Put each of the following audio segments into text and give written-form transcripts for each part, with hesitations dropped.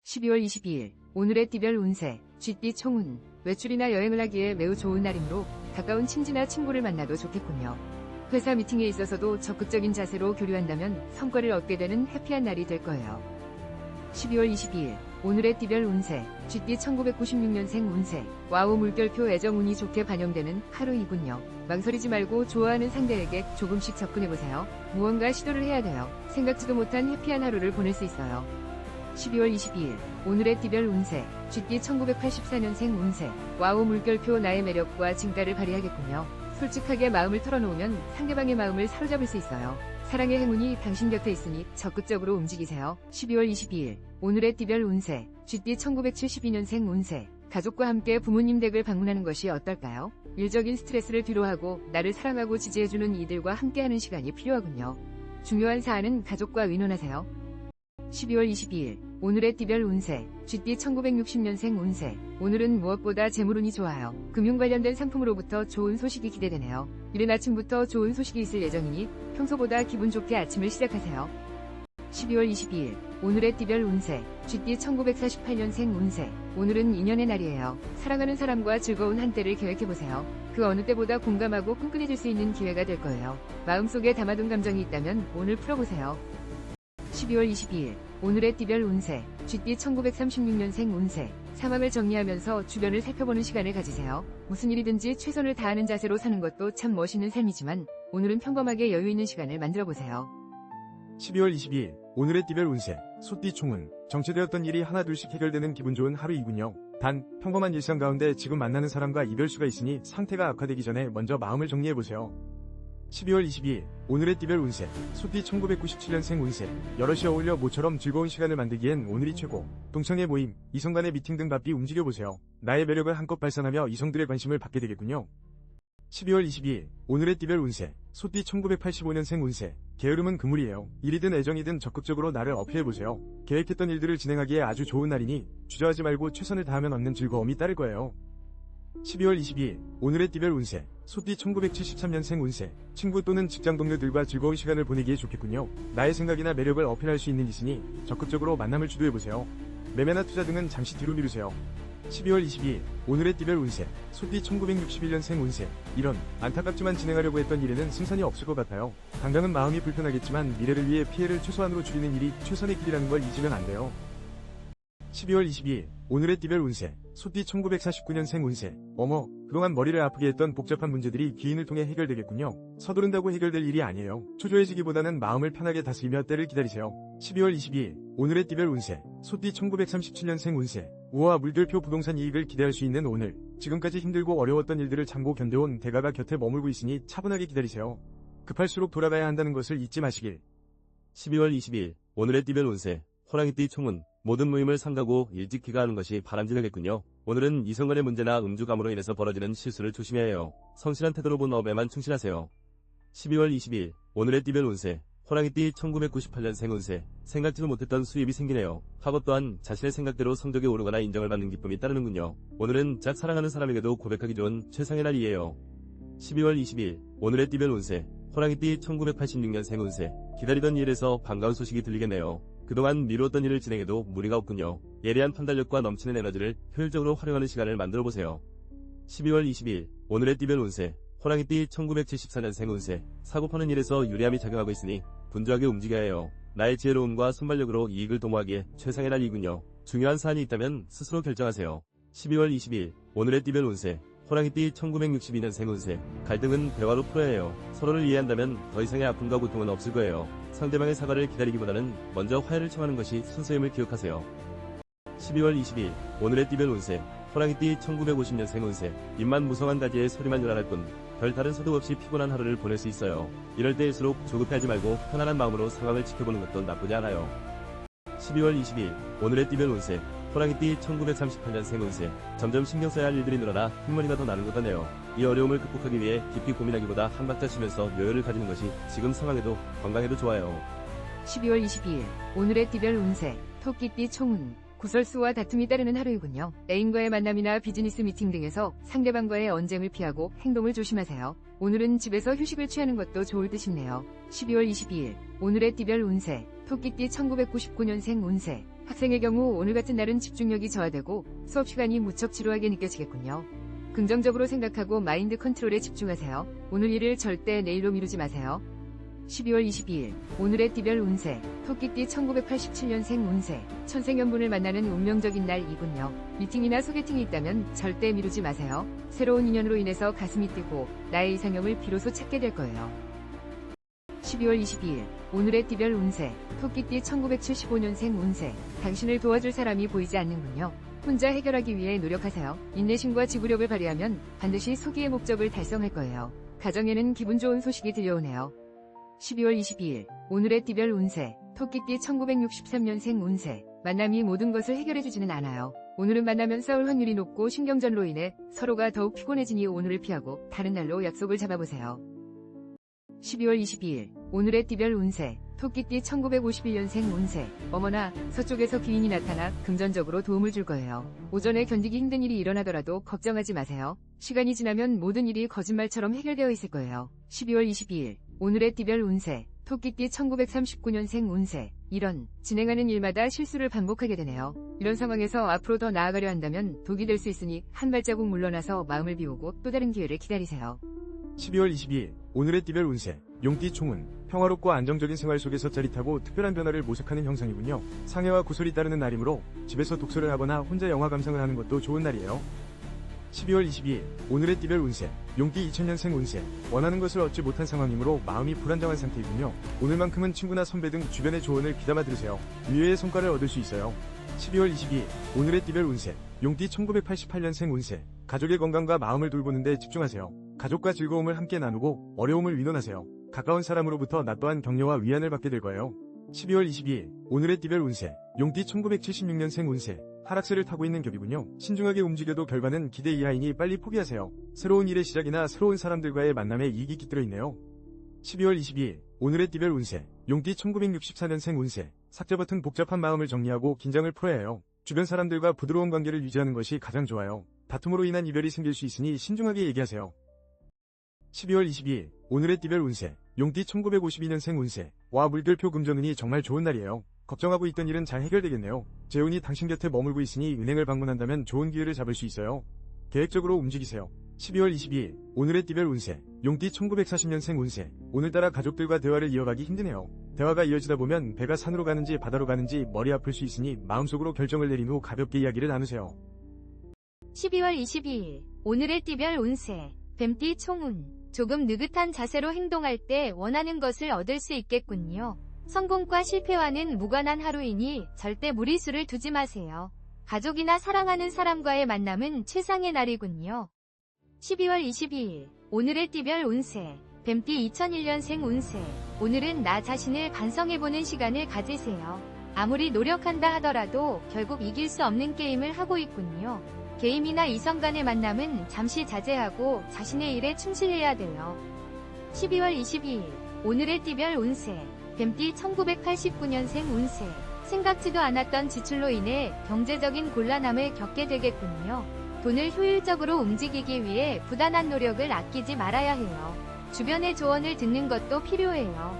12월 22일 오늘의 띠별 운세 쥐띠 총운 외출이나 여행을 하기에 매우 좋은 날이므로 가까운 친지나 친구를 만나도 좋겠군요. 회사 미팅에 있어서도 적극적인 자세로 교류한다면 성과를 얻게 되는 해피한 날이 될 거예요. 12월 22일 오늘의 띠별 운세 쥐띠 1996년생 운세 와우 물결표 애정운이 좋게 반영되는 하루이군요. 망설이지 말고 좋아하는 상대에게 조금씩 접근해보세요. 무언가 시도를 해야 돼요. 생각지도 못한 해피한 하루를 보낼 수 있어요. 12월 22일 오늘의 띠별 운세 쥐띠 1984년생 운세 와우 물결표 나의 매력과 진가를 발휘하겠군요. 솔직하게 마음을 털어놓으면 상대방의 마음을 사로잡을 수 있어요. 사랑의 행운이 당신 곁에 있으니 적극적으로 움직이세요. 12월 22일 오늘의 띠별 운세 쥐띠 1972년생 운세 가족과 함께 부모님 댁을 방문하는 것이 어떨까요? 일적인 스트레스를 뒤로하고 나를 사랑하고 지지해주는 이들과 함께하는 시간이 필요하군요. 중요한 사안은 가족과 의논하세요. 12월 22일 오늘의 띠별 운세 쥐띠 1960년생 운세 오늘은 무엇보다 재물운이 좋아요. 금융 관련된 상품으로부터 좋은 소식이 기대되네요. 이른 아침부터 좋은 소식이 있을 예정이니 평소보다 기분 좋게 아침을 시작하세요. 12월 22일 오늘의 띠별 운세 쥐띠 1948년생 운세 오늘은 인연의 날이에요. 사랑하는 사람과 즐거운 한때를 계획해보세요. 그 어느 때보다 공감하고 끈끈해질 수 있는 기회가 될 거예요. 마음속에 담아둔 감정이 있다면 오늘 풀어보세요. 12월 22일 오늘의 띠별 운세 쥐띠 1936년생 운세 상황을 정리하면서 주변을 살펴보는 시간을 가지세요. 무슨 일이든지 최선을 다하는 자세로 사는 것도 참 멋있는 삶이지만 오늘은 평범하게 여유있는 시간을 만들어보세요. 12월 22일 오늘의 띠별 운세 소띠 총운 정체되었던 일이 하나둘씩 해결되는 기분 좋은 하루이군요. 단 평범한 일상 가운데 지금 만나는 사람과 이별수가 있으니 상태가 악화되기 전에 먼저 마음을 정리해보세요. 12월 22일 오늘의 띠별 운세 소띠 1997년생 운세 여럿이 어울려 모처럼 즐거운 시간을 만들기엔 오늘이 최고. 동창회 모임, 이성 간의 미팅 등 바삐 움직여보세요. 나의 매력을 한껏 발산하며 이성들의 관심을 받게 되겠군요. 12월 22일 오늘의 띠별 운세 소띠 1985년생 운세 게으름은 금물이에요. 일이든 애정이든 적극적으로 나를 어필해보세요. 계획했던 일들을 진행하기에 아주 좋은 날이니 주저하지 말고 최선을 다하면 얻는 즐거움이 따를 거예요. 12월 22일 오늘의 띠별 운세 소띠 1973년생 운세 친구 또는 직장 동료들과 즐거운 시간을 보내기에 좋겠군요. 나의 생각이나 매력을 어필할 수 있는 일이니 적극적으로 만남을 주도해보세요. 매매나 투자 등은 잠시 뒤로 미루세요. 12월 22일 오늘의 띠별 운세 소띠 1961년생 운세 이런 안타깝지만 진행하려고 했던 일에는 승산이 없을 것 같아요. 당장은 마음이 불편하겠지만 미래를 위해 피해를 최소한으로 줄이는 일이 최선의 길이라는 걸 잊으면 안 돼요. 12월 22일 오늘의 띠별 운세 소띠 1949년생 운세 어머 그동안 머리를 아프게 했던 복잡한 문제들이 기인을 통해 해결되겠군요. 서두른다고 해결될 일이 아니에요. 초조해지기보다는 마음을 편하게 다스리며 때를 기다리세요. 12월 22일 오늘의 띠별 운세 소띠 1937년생 운세 우와 물결표 부동산 이익을 기대할 수 있는 오늘 지금까지 힘들고 어려웠던 일들을 참고 견뎌온 대가가 곁에 머물고 있으니 차분하게 기다리세요. 급할수록 돌아가야 한다는 것을 잊지 마시길. 12월 22일 오늘의 띠별 운세 호랑이띠 총운 모든 모임을 삼가고 일찍 귀가하는 것이 바람직하겠군요. 오늘은 이성 간의 문제나 음주감으로 인해서 벌어지는 실수를 조심해야 해요. 성실한 태도로 본 업에만 충실하세요. 12월 22일 오늘의 띠별 운세 호랑이띠 1998년생 운세 생각지도 못했던 수입이 생기네요. 학업 또한 자신의 생각대로 성적이 오르거나 인정을 받는 기쁨이 따르는군요. 오늘은 짝 사랑하는 사람에게도 고백하기 좋은 최상의 날이에요. 12월 22일 오늘의 띠별 운세 호랑이띠 1986년생 운세 기다리던 일에서 반가운 소식이 들리겠네요. 그동안 미루었던 일을 진행해도 무리가 없군요. 예리한 판단력과 넘치는 에너지를 효율적으로 활용하는 시간을 만들어보세요. 12월 22일 오늘의 띠별 운세 호랑이띠 1974년생 운세 사고 파는 일에서 유리함이 작용하고 있으니 분주하게 움직여야 해요. 나의 지혜로움과 순발력으로 이익을 도모하기에 최상의 날이군요. 중요한 사안이 있다면 스스로 결정하세요. 12월 22일 오늘의 띠별 운세 호랑이띠 1962년생 운세 갈등은 대화로 풀어야 해요. 서로를 이해한다면 더 이상의 아픔과 고통은 없을 거예요. 상대방의 사과를 기다리기보다는 먼저 화해를 청하는 것이 순수임을 기억하세요. 12월 22일 오늘의 띠별 운세 호랑이띠 1950년생 운세 입만 무성한 가지에 소리만 요란할 뿐 별다른 소득 없이 피곤한 하루를 보낼 수 있어요. 이럴 때일수록 조급해하지 말고 편안한 마음으로 상황을 지켜보는 것도 나쁘지 않아요. 12월 22일 오늘의 띠별 운세 호랑이띠 1938년생 운세 점점 신경 써야 할 일들이 늘어나 흰머리가 더 나는 것 같네요. 이 어려움을 극복하기 위해 깊이 고민하기보다 한 박자 쉬면서 여유를 가지는 것이 지금 상황에도 건강에도 좋아요. 12월 22일 오늘의 띠별 운세 토끼띠 총운 구설수와 다툼이 따르는 하루이군요. 애인과의 만남이나 비즈니스 미팅 등에서 상대방과의 언쟁을 피하고 행동을 조심하세요. 오늘은 집에서 휴식을 취하는 것도 좋을 듯 싶네요. 12월 22일 오늘의 띠별 운세 토끼띠 1999년생 운세 학생의 경우 오늘 같은 날은 집중력이 저하되고 수업 시간이 무척 지루하게 느껴지겠군요. 긍정적으로 생각하고 마인드 컨트롤에 집중하세요. 오늘 일을 절대 내일로 미루지 마세요. 12월 22일 오늘의 띠별 운세 토끼띠 1987년생 운세 천생연분을 만나는 운명적인 날이군요. 미팅이나 소개팅이 있다면 절대 미루지 마세요. 새로운 인연으로 인해서 가슴이 뛰고 나의 이상형을 비로소 찾게 될 거예요. 12월 22일 오늘의 띠별 운세 토끼띠 1975년생 운세 당신을 도와줄 사람이 보이지 않는군요. 혼자 해결하기 위해 노력하세요. 인내심과 지구력을 발휘하면 반드시 소기의 목적을 달성할 거예요. 가정에는 기분 좋은 소식이 들려오네요. 12월 22일 오늘의 띠별 운세 토끼띠 1963년생 운세 만남이 모든 것을 해결해주지는 않아요. 오늘은 만나면 싸울 확률이 높고 신경전로 인해 서로가 더욱 피곤해지니 오늘을 피하고 다른 날로 약속을 잡아보세요. 12월 22일 오늘의 띠별 운세 토끼띠 1951년생 운세 어머나 서쪽에서 귀인이 나타나 금전적으로 도움을 줄 거예요. 오전에 견디기 힘든 일이 일어나더라도 걱정하지 마세요. 시간이 지나면 모든 일이 거짓말처럼 해결되어 있을 거예요. 12월 22일 오늘의 띠별 운세 토끼띠 1939년생 운세 이런 진행하는 일마다 실수를 반복하게 되네요. 이런 상황에서 앞으로 더 나아가려 한다면 독이 될 수 있으니 한 발자국 물러나서 마음을 비우고 또 다른 기회를 기다리세요. 12월 22일 오늘의 띠별 운세 용띠 총운 평화롭고 안정적인 생활 속에서 짜릿하고 특별한 변화를 모색하는 형상이군요. 상해와 구설이 따르는 날이므로 집에서 독서를 하거나 혼자 영화 감상을 하는 것도 좋은 날이에요. 12월 22일 오늘의 띠별 운세 용띠 2000년생 운세 원하는 것을 얻지 못한 상황이므로 마음이 불안정한 상태이군요. 오늘만큼은 친구나 선배 등 주변의 조언을 귀담아 들으세요. 위로의 성과를 얻을 수 있어요. 12월 22일 오늘의 띠별 운세 용띠 1988년생 운세 가족의 건강과 마음을 돌보는데 집중하세요. 가족과 즐거움을 함께 나누고 어려움을 위로하세요. 가까운 사람으로부터 나 또한 격려와 위안을 받게 될 거예요. 12월 22일 오늘의 띠별 운세 용띠 1976년생 운세 하락세를 타고 있는 겹이군요. 신중하게 움직여도 결과는 기대 이하이니 빨리 포기하세요. 새로운 일의 시작이나 새로운 사람들과의 만남에 이익이 깃들어 있네요. 12월 22일 오늘의 띠별 운세 용띠 1964년생 운세 삭제 버튼 복잡한 마음을 정리하고 긴장을 풀어야 해요. 주변 사람들과 부드러운 관계를 유지하는 것이 가장 좋아요. 다툼으로 인한 이별이 생길 수 있으니 신중하게 얘기하세요. 12월 22일 오늘의 띠별 운세 용띠 1952년생 운세 와 물결표 금전운이 정말 좋은 날이에요. 걱정하고 있던 일은 잘 해결되겠네요. 재운이 당신 곁에 머물고 있으니 은행을 방문한다면 좋은 기회를 잡을 수 있어요. 계획적으로 움직이세요. 12월 22일 오늘의 띠별 운세 용띠 1940년생 운세 오늘따라 가족들과 대화를 이어가기 힘드네요. 대화가 이어지다 보면 배가 산으로 가는지 바다로 가는지 머리 아플 수 있으니 마음속으로 결정을 내린 후 가볍게 이야기를 나누세요. 12월 22일 오늘의 띠별 운세 뱀띠 총운 조금 느긋한 자세로 행동할 때 원하는 것을 얻을 수 있겠군요. 성공과 실패와는 무관한 하루이니 절대 무리수를 두지 마세요. 가족이나 사랑하는 사람과의 만남은 최상의 날이군요. 12월 22일 오늘의 띠별 운세 뱀띠 2001년생 운세 오늘은 나 자신을 반성해보는 시간을 가지세요. 아무리 노력한다 하더라도 결국 이길 수 없는 게임을 하고 있군요. 개인이나 이성 간의 만남은 잠시 자제하고 자신의 일에 충실해야 돼요. 12월 22일 오늘의 띠별 운세 뱀띠 1989년생 운세 생각지도 않았던 지출로 인해 경제적인 곤란함을 겪게 되겠군요. 돈을 효율적으로 움직이기 위해 부단한 노력을 아끼지 말아야 해요. 주변의 조언을 듣는 것도 필요해요.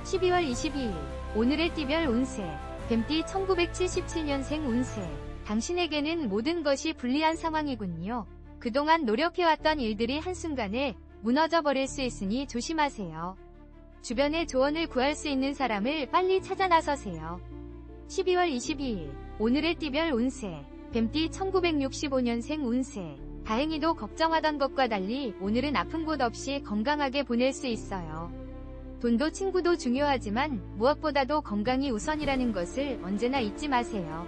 12월 22일 오늘의 띠별 운세 뱀띠 1977년생 운세 당신에게는 모든 것이 불리한 상황이군요. 그동안 노력해왔던 일들이 한순간에 무너져 버릴 수 있으니 조심하세요. 주변의 조언을 구할 수 있는 사람을 빨리 찾아 나서세요. 12월 22일 오늘의 띠별 운세 뱀띠 1965년생 운세 다행히도 걱정하던 것과 달리 오늘은 아픈 곳 없이 건강하게 보낼 수 있어요. 돈도 친구도 중요하지만 무엇보다도 건강이 우선이라는 것을 언제나 잊지 마세요.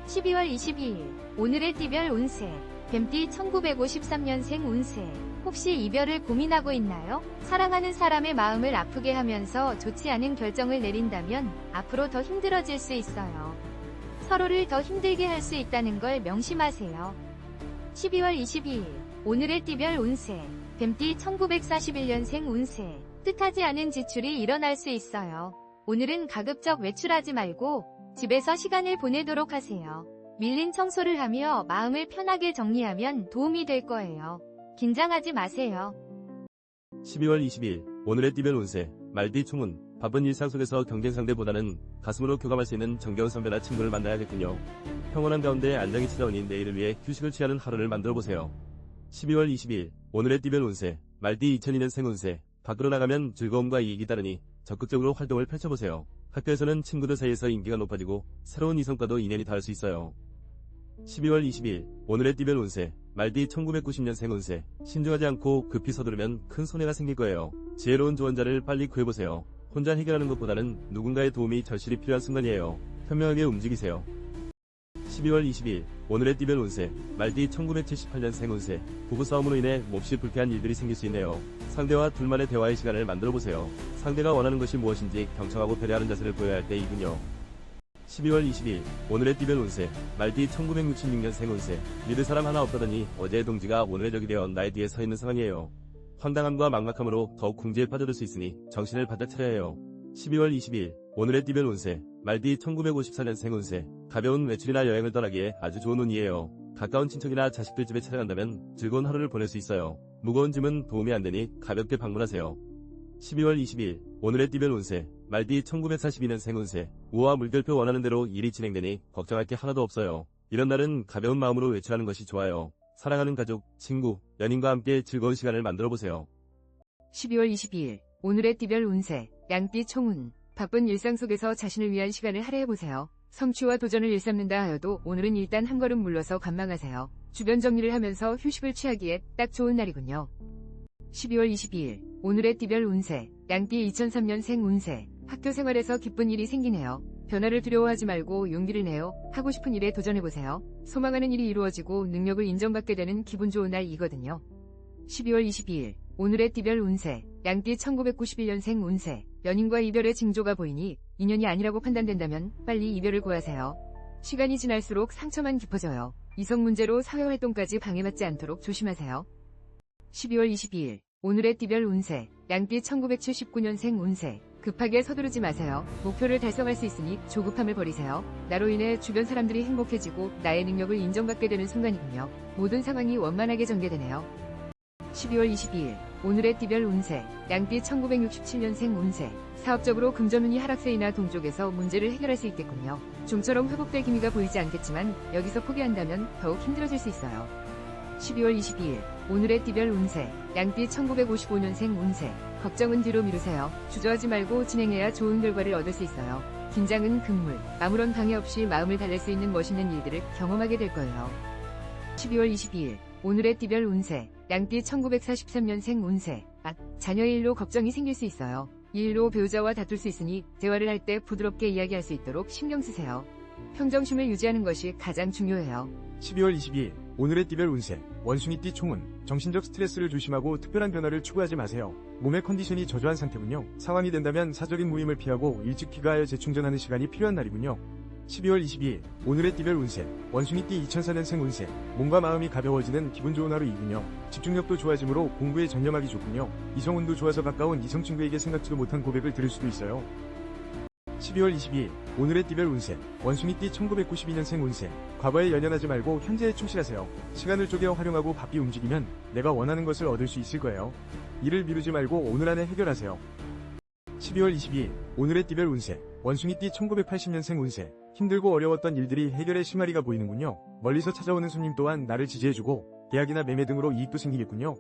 12월 22일 오늘의 띠별 운세 뱀띠 1953년생 운세 혹시 이별을 고민하고 있나요? 사랑하는 사람의 마음을 아프게 하면서 좋지 않은 결정을 내린다면 앞으로 더 힘들어질 수 있어요. 서로를 더 힘들게 할 수 있다는 걸 명심하세요. 12월 22일 오늘의 띠별 운세 뱀띠 1941년생 운세 뜻하지 않은 지출이 일어날 수 있어요. 오늘은 가급적 외출하지 말고 집에서 시간을 보내도록 하세요. 밀린 청소를 하며 마음을 편하게 정리하면 도움이 될 거예요. 긴장하지 마세요. 12월 20일 오늘의 띠별 운세 말띠 총운 바쁜 일상 속에서 경쟁 상대보다는 가슴으로 교감할 수 있는 정겨운 선배나 친구를 만나야겠군요. 평온한 가운데 안정이 찾아오니 내일을 위해 휴식을 취하는 하루를 만들어보세요. 12월 20일 오늘의 띠별 운세 말띠 2002년생 운세 밖으로 나가면 즐거움과 이익이 따르니 적극적으로 활동을 펼쳐보세요. 학교에서는 친구들 사이에서 인기가 높아지고 새로운 이성과도 인연이 닿을 수 있어요. 12월 20일 오늘의 띠별 운세 말띠 1990년생 운세 신중하지 않고 급히 서두르면 큰 손해가 생길 거예요. 지혜로운 조언자를 빨리 구해보세요. 혼자 해결하는 것보다는 누군가의 도움이 절실히 필요한 순간이에요. 현명하게 움직이세요. 12월 20일 오늘의 띠별 운세 말띠 1978년생 운세 부부싸움으로 인해 몹시 불쾌한 일들이 생길 수 있네요. 상대와 둘만의 대화의 시간을 만들어보세요. 상대가 원하는 것이 무엇인지 경청하고 배려하는 자세를 보여야 할 때이군요. 12월 20일 오늘의 띠별 운세 말띠 1966년생 운세 믿을 사람 하나 없다더니 어제의 동지가 오늘의 적이 되어 나의 뒤에 서 있는 상황이에요. 황당함과 막막함으로 더욱 궁지에 빠져들 수 있으니 정신을 바짝 차려야 해요. 12월 20일 오늘의 띠별 운세 말띠 1954년생 운세 가벼운 외출이나 여행을 떠나기에 아주 좋은 운이에요. 가까운 친척이나 자식들 집에 찾아간다면 즐거운 하루를 보낼 수 있어요. 무거운 짐은 도움이 안되니 가볍게 방문하세요. 12월 20일 오늘의 띠별 운세 말띠 1942년생 운세 우와 물결표 원하는 대로 일이 진행되니 걱정할 게 하나도 없어요. 이런 날은 가벼운 마음으로 외출하는 것이 좋아요. 사랑하는 가족, 친구, 연인과 함께 즐거운 시간을 만들어보세요. 12월 22일 오늘의 띠별 운세 양띠 총운 바쁜 일상 속에서 자신을 위한 시간을 할애해보세요. 성취와 도전을 일삼는다 하여도 오늘은 일단 한 걸음 물러서 관망하세요. 주변 정리를 하면서 휴식을 취하기에 딱 좋은 날이군요. 12월 22일 오늘의 띠별 운세 양띠 2003년생 운세 학교 생활에서 기쁜 일이 생기네요. 변화를 두려워하지 말고 용기를 내어 하고 싶은 일에 도전해보세요. 소망하는 일이 이루어지고 능력을 인정받게 되는 기분 좋은 날이거든요. 12월 22일 오늘의 띠별 운세 양띠 1991년생 운세 연인과 이별의 징조가 보이니 인연이 아니라고 판단된다면 빨리 이별을 고하세요. 시간이 지날수록 상처만 깊어져요. 이성 문제로 사회활동까지 방해받지 않도록 조심하세요. 12월 22일 오늘의 띠별 운세 양띠 1979년생 운세 급하게 서두르지 마세요. 목표를 달성할 수 있으니 조급함을 버리세요. 나로 인해 주변 사람들이 행복해지고 나의 능력을 인정받게 되는 순간이군요. 모든 상황이 원만하게 전개되네요. 12월 22일 오늘의 띠별 운세 양띠 1967년생 운세 사업적으로 금전운이 하락세이나 동쪽에서 문제를 해결할 수 있겠군요. 좀처럼 회복될 기미가 보이지 않겠지만 여기서 포기한다면 더욱 힘들어질 수 있어요. 12월 22일 오늘의 띠별 운세 양띠 1955년생 운세 걱정은 뒤로 미루세요. 주저하지 말고 진행해야 좋은 결과를 얻을 수 있어요. 긴장은 금물 아무런 방해 없이 마음을 달랠 수 있는 멋있는 일들을 경험하게 될 거예요. 12월 22일 오늘의 띠별 운세 양띠 1943년생 운세 자녀의 일로 걱정이 생길 수 있어요. 이 일로 배우자와 다툴 수 있으니 대화를 할 때 부드럽게 이야기할 수 있도록 신경 쓰세요. 평정심을 유지하는 것이 가장 중요해요. 12월 22일 오늘의 띠별 운세 원숭이띠 총운 정신적 스트레스를 조심하고 특별한 변화를 추구하지 마세요. 몸의 컨디션이 저조한 상태군요. 상황이 된다면 사적인 모임을 피하고 일찍 귀가하여 재충전하는 시간이 필요한 날이군요. 12월 22일 오늘의 띠별 운세 원숭이띠 2004년생 운세 몸과 마음이 가벼워지는 기분 좋은 하루이군요. 집중력도 좋아지므로 공부에 전념하기 좋군요. 이성운도 좋아서 가까운 이성친구에게 생각지도 못한 고백을 들을 수도 있어요. 12월 22일 오늘의 띠별 운세 원숭이띠 1992년생 운세 과거에 연연하지 말고 현재에 충실하세요. 시간을 쪼개 활용하고 바삐 움직이면 내가 원하는 것을 얻을 수 있을 거예요. 일을 미루지 말고 오늘 안에 해결하세요. 12월 22일 오늘의 띠별 운세 원숭이띠 1980년생 운세 힘들고 어려웠던 일들이 해결의 실마리가 보이는군요. 멀리서 찾아오는 손님 또한 나를 지지해주고 계약이나 매매 등으로 이익도 생기겠군요.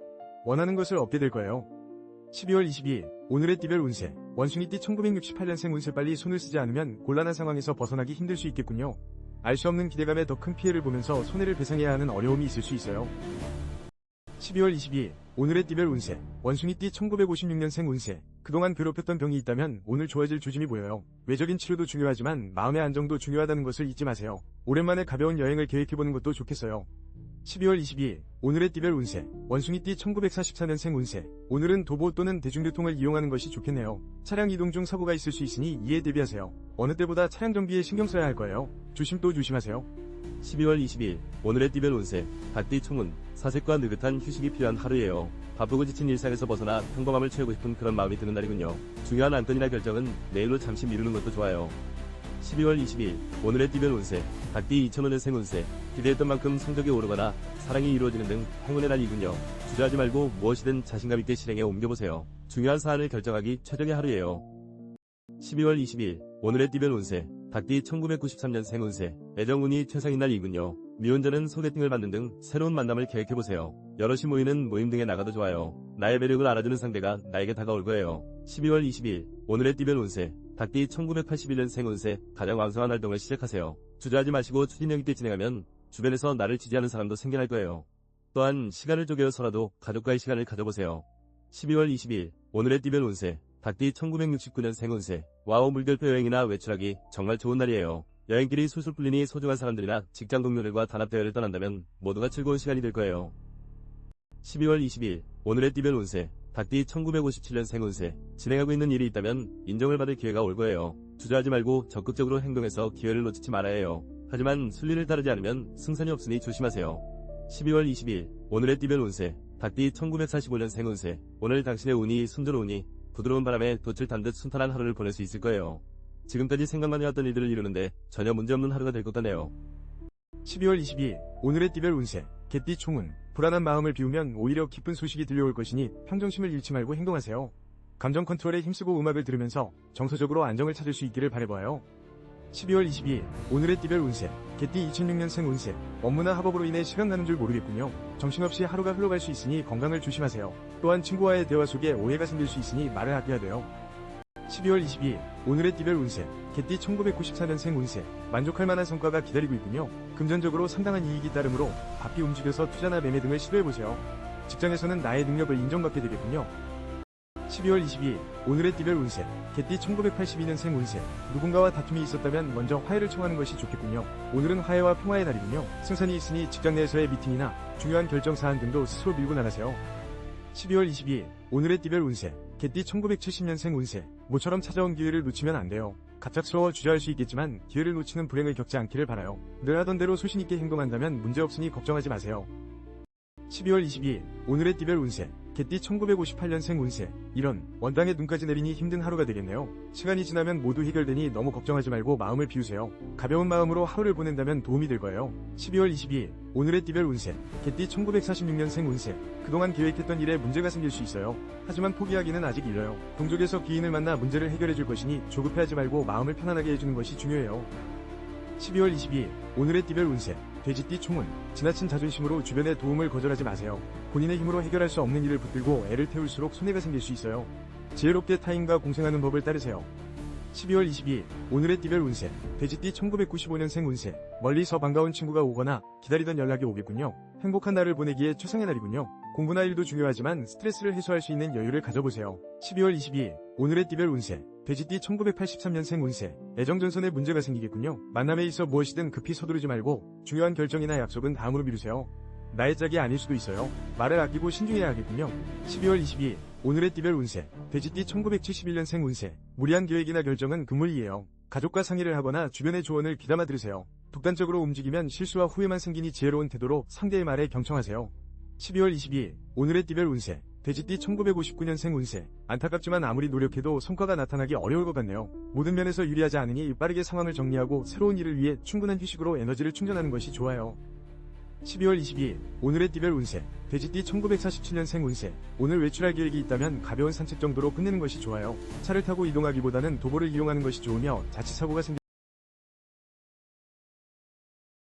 원하는 것을 얻게 될 거예요. 12월 22일 오늘의 띠별 운세 원숭이띠 1968년생 운세 빨리 손을 쓰지 않으면 곤란한 상황에서 벗어나기 힘들 수 있겠군요. 알 수 없는 기대감에 더 큰 피해를 보면서 손해를 배상해야 하는 어려움이 있을 수 있어요. 12월 22일 오늘의 띠별 운세 원숭이띠 1956년생 운세 그동안 괴롭혔던 병이 있다면 오늘 좋아질 조짐이 보여요. 외적인 치료도 중요하지만 마음의 안정도 중요하다는 것을 잊지 마세요. 오랜만에 가벼운 여행을 계획해보는 것도 좋겠어요. 12월 22일 오늘의 띠별 운세 원숭이띠 1944년생 운세 오늘은 도보 또는 대중교통을 이용하는 것이 좋겠네요. 차량 이동 중 사고가 있을 수 있으니 이에 대비하세요. 어느 때보다 차량 정비에 신경 써야 할 거예요. 조심 또 조심하세요. 12월 20일 오늘의 띠별 운세 닭띠 총운 사색과 느긋한 휴식이 필요한 하루예요. 바쁘고 지친 일상에서 벗어나 평범함을 채우고 싶은 그런 마음이 드는 날이군요. 중요한 안건이나 결정은 내일로 잠시 미루는 것도 좋아요. 12월 20일 오늘의 띠별 운세 닭띠 2005년생 운세 기대했던 만큼 성적이 오르거나 사랑이 이루어지는 등 행운의 날이군요. 주저하지 말고 무엇이든 자신감 있게 실행에 옮겨보세요. 중요한 사안을 결정하기 최적의 하루예요. 12월 20일 오늘의 띠별 운세 닭띠 1993년생 운세 애정운이 최상인 날이군요. 미혼자는 소개팅을 받는 등 새로운 만남을 계획해보세요. 여럿이 모이는 모임 등에 나가도 좋아요. 나의 매력을 알아주는 상대가 나에게 다가올 거예요. 12월 20일 오늘의 띠별 운세 닭띠 1981년생 운세 가장 왕성한 활동을 시작하세요. 주저하지 마시고 추진력 있게 진행하면 주변에서 나를 지지하는 사람도 생겨날 거예요. 또한 시간을 쪼개어서라도 가족과의 시간을 가져보세요. 12월 20일 오늘의 띠별 운세 닭띠 1969년생 운세 와우 물결표 여행이나 외출하기 정말 좋은 날이에요. 여행길이 술술 풀리니 소중한 사람들이나 직장 동료들과 단합대회를 떠난다면 모두가 즐거운 시간이 될 거예요. 12월 20일 오늘의 띠별 운세 닭띠 1957년생 운세 진행하고 있는 일이 있다면 인정을 받을 기회가 올 거예요. 주저하지 말고 적극적으로 행동해서 기회를 놓치지 말아야 해요. 하지만 순리를 따르지 않으면 승산이 없으니 조심하세요. 12월 20일 오늘의 띠별 운세 닭띠 1945년생 운세 오늘 당신의 운이 순조로우니 부드러운 바람에 돛을 탄 듯 순탄한 하루를 보낼 수 있을 거예요. 지금까지 생각만 해왔던 일들을 이루는데 전혀 문제없는 하루가 될 것 같네요. 12월 22일 오늘의 띠별 운세 개띠 총운 불안한 마음을 비우면 오히려 기쁜 소식이 들려올 것이니 평정심을 잃지 말고 행동하세요. 감정 컨트롤에 힘쓰고 음악을 들으면서 정서적으로 안정을 찾을 수 있기를 바라봐요. 12월 22일 오늘의 띠별 운세 개띠 2006년생 운세 업무나 학업으로 인해 시간 가는 줄 모르겠군요. 정신없이 하루가 흘러갈 수 있으니 건강을 조심하세요. 또한 친구와의 대화 속에 오해가 생길 수 있으니 말을 아껴야 돼요. 12월 22일 오늘의 띠별 운세 개띠 1994년생 운세 만족할 만한 성과가 기다리고 있군요. 금전적으로 상당한 이익이 따르므로 바삐 움직여서 투자나 매매 등을 시도해보세요. 직장에서는 나의 능력을 인정받게 되겠군요. 12월 22일 오늘의 띠별 운세 개띠 1982년생 운세 누군가와 다툼이 있었다면 먼저 화해를 청하는 것이 좋겠군요. 오늘은 화해와 평화의 날이군요. 승산이 있으니 직장 내에서의 미팅이나 중요한 결정 사안 등도 스스로 밀고 나가세요. 12월 22일 오늘의 띠별 운세 개띠 1970년생 운세 모처럼 찾아온 기회를 놓치면 안 돼요. 갑작스러워 주저할 수 있겠지만 기회를 놓치는 불행을 겪지 않기를 바라요. 늘 하던 대로 소신있게 행동한다면 문제없으니 걱정하지 마세요. 12월 22일 오늘의 띠별 운세 개띠 1958년생 운세 이런 원당의 눈까지 내리니 힘든 하루가 되겠네요. 시간이 지나면 모두 해결되니 너무 걱정하지 말고 마음을 비우세요. 가벼운 마음으로 하루를 보낸다면 도움이 될 거예요. 12월 22일 오늘의 띠별 운세 개띠 1946년생 운세 그동안 계획했던 일에 문제가 생길 수 있어요. 하지만 포기하기는 아직 일러요. 동족에서 귀인을 만나 문제를 해결해줄 것이니 조급해하지 말고 마음을 편안하게 해주는 것이 중요해요. 12월 22일 오늘의 띠별 운세 돼지띠 총운 지나친 자존심으로 주변의 도움을 거절하지 마세요. 본인의 힘으로 해결할 수 없는 일을 붙들고 애를 태울수록 손해가 생길 수 있어요. 지혜롭게 타인과 공생하는 법을 따르세요. 12월 22일 오늘의 띠별 운세 돼지띠 1995년생 운세 멀리서 반가운 친구가 오거나 기다리던 연락이 오겠군요. 행복한 날을 보내기에 최상의 날이군요. 공부나 일도 중요하지만 스트레스를 해소할 수 있는 여유를 가져보세요. 12월 22일 오늘의 띠별 운세 돼지띠 1983년생 운세 애정전선에 문제가 생기겠군요. 만남에 있어 무엇이든 급히 서두르지 말고 중요한 결정이나 약속은 다음으로 미루세요. 나의 짝이 아닐 수도 있어요. 말을 아끼고 신중해야 하겠군요. 12월 22일 오늘의 띠별 운세 돼지띠 1971년생 운세 무리한 계획이나 결정은 금물이에요. 가족과 상의를 하거나 주변의 조언을 귀담아 들으세요. 독단적으로 움직이면 실수와 후회만 생기니 지혜로운 태도로 상대의 말에 경청하세요. 12월 22일 오늘의 띠별 운세 돼지띠 1959년생 운세 안타깝지만 아무리 노력해도 성과가 나타나기 어려울 것 같네요. 모든 면에서 유리하지 않으니 빠르게 상황을 정리하고 새로운 일을 위해 충분한 휴식으로 에너지를 충전하는 것이 좋아요. 12월 22일 오늘의 띠별 운세 돼지띠 1947년생 운세 오늘 외출할 계획이 있다면 가벼운 산책 정도로 끝내는 것이 좋아요. 차를 타고 이동하기보다는 도보를 이용하는 것이 좋으며 자칫 사고가 생길